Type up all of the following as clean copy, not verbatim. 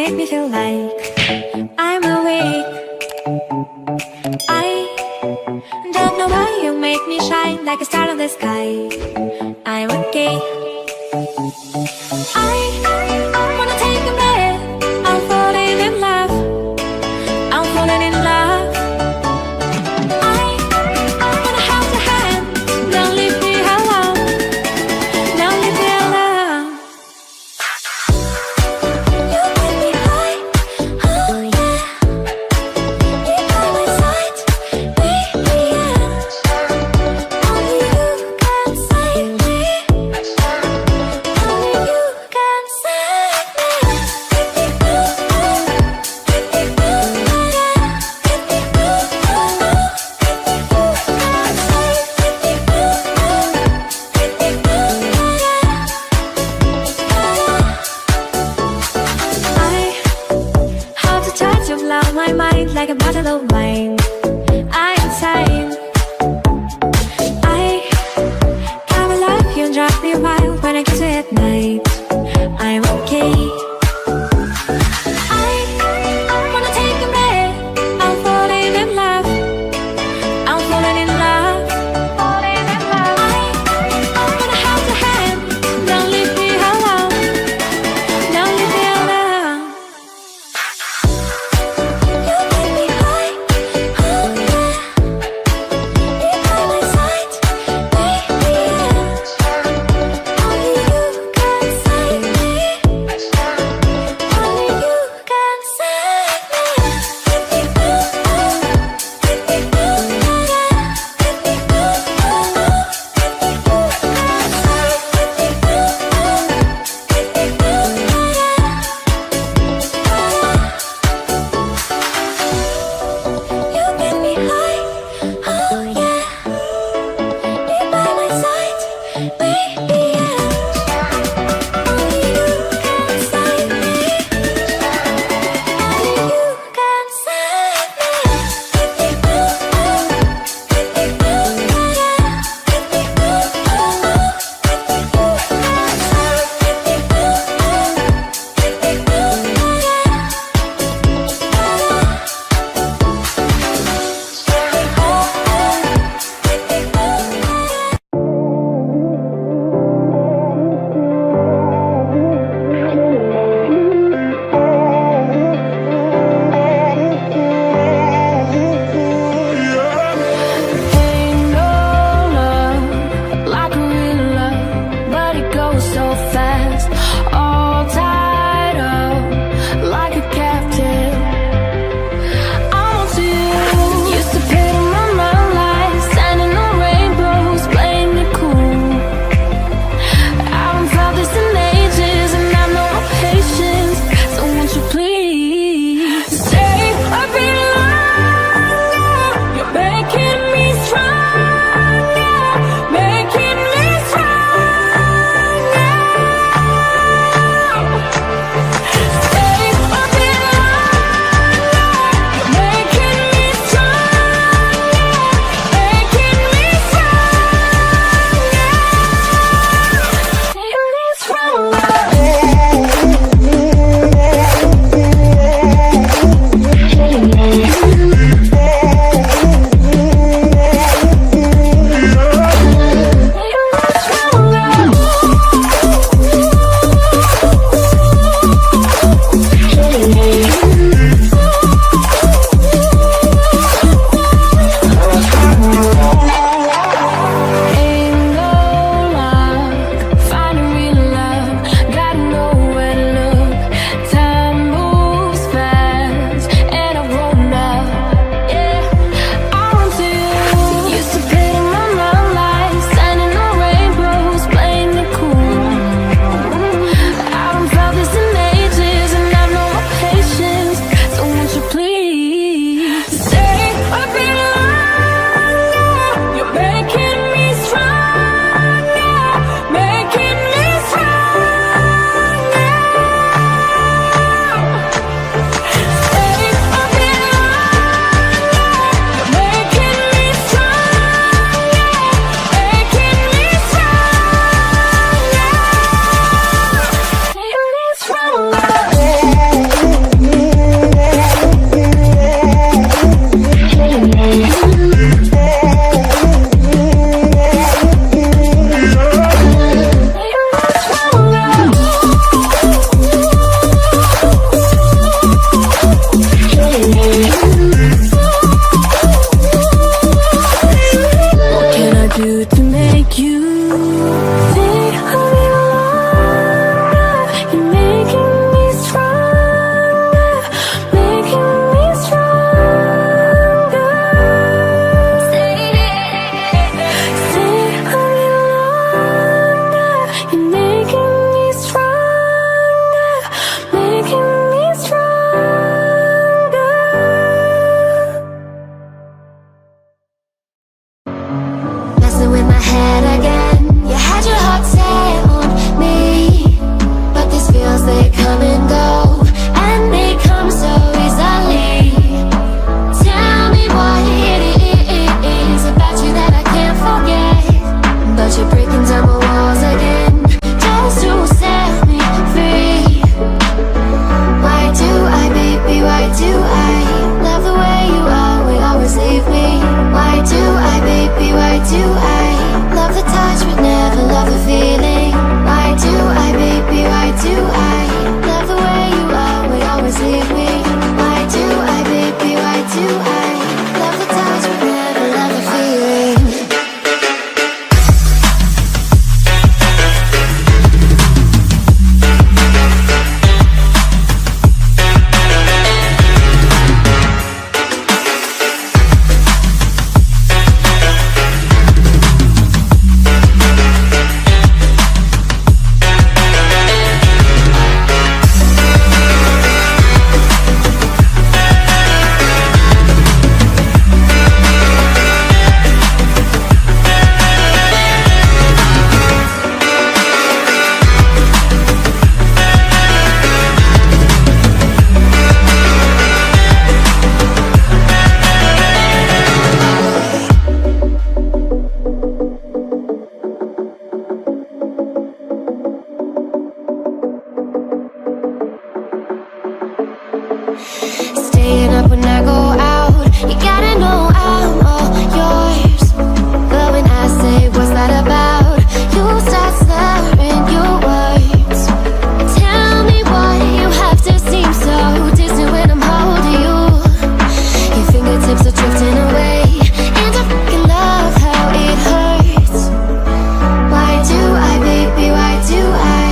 make me feel like I'm awake. I don't know why you make me shine like a star in the sky. I'm okay. I wanna take a breath. I'm falling in love. I'm falling in love. I wanna hold your hand. Don't leave me alone. Don't leave me alone. You make me high. Oh yeah. You by my side, baby, yeah. Only you can save me. Only you can save me. I have the touch of love, my mind like a bottle of wine. I am insane. I come alive, you drive me wild when I kiss you at night. I'm okay. I wanna take a breath. I'm falling in love. I'm falling in love. Falling in love. I wanna hold your hand. Don't leave me alone. Don't leave me alone. You make me high. Oh yeah. You by my side, baby, yeah. Only you can save me. love the feeling. Why do I, baby, why do I love the way you always, always leave me? Why do I, baby, why do I love the touch but never love the feeling? Staying up when I go out, you gotta know I'm all yours. But when I say what's that about, you start slurring your words. Tell me why you have to seem so distant when I'm holding you. Your fingertips are drifting away, and I fucking love how it hurts. Why do I, baby, why do I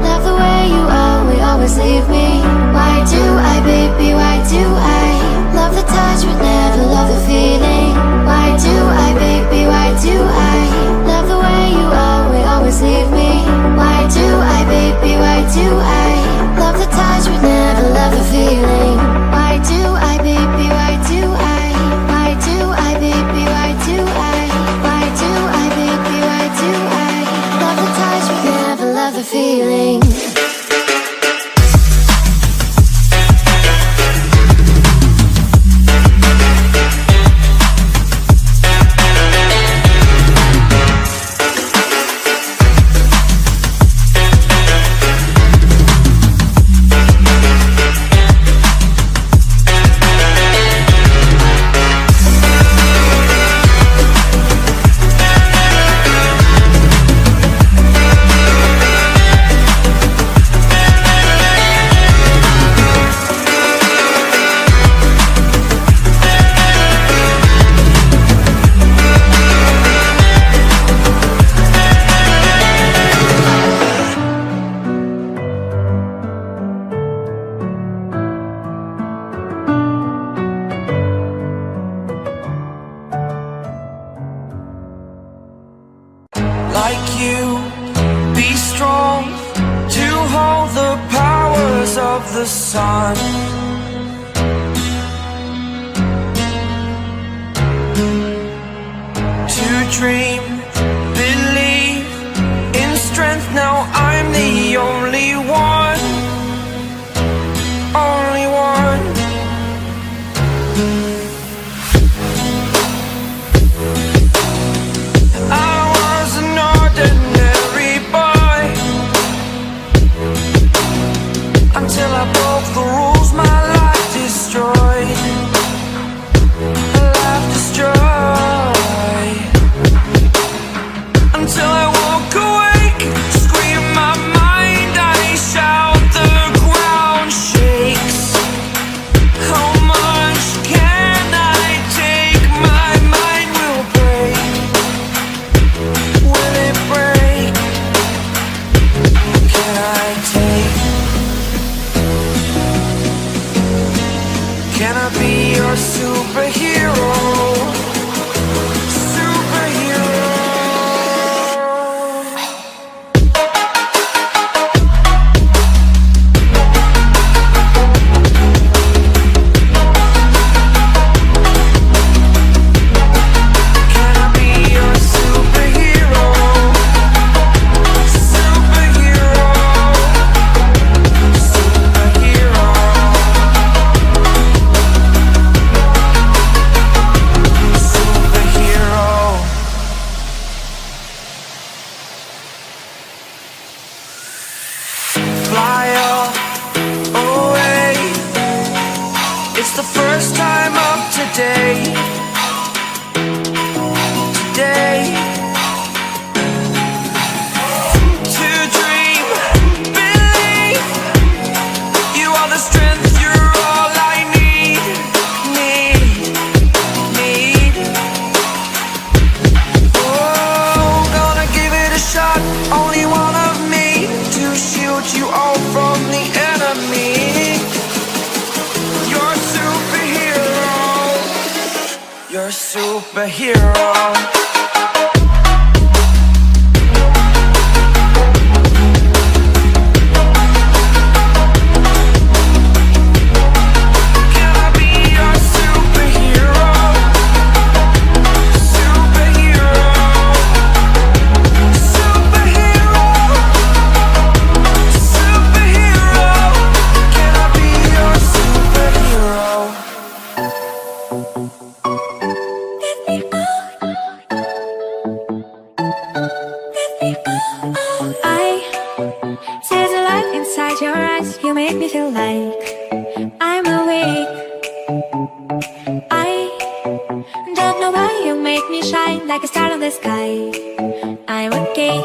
love the way you always, always leave me? Why do I, baby, why do I love the touch but never love the feeling? Why do I, baby, why do I love the way you always, always leave me? Why do I, baby, why do I love the touch but never love the feeling? Why do I, baby, why do I? Why do I, baby, why do I? Why do I, baby, why do I love the touch but never love the feeling? Like you, be strong to hold the powers of the sun. To dream, believe in strength. Now I'm the only one, only one. Until I broke the rules, my life destroyed. A life destroyed. your superhero. There's a light inside your eyes. You make me feel like I'm awake. I don't know why you make me shine like a star in the sky. I'm okay.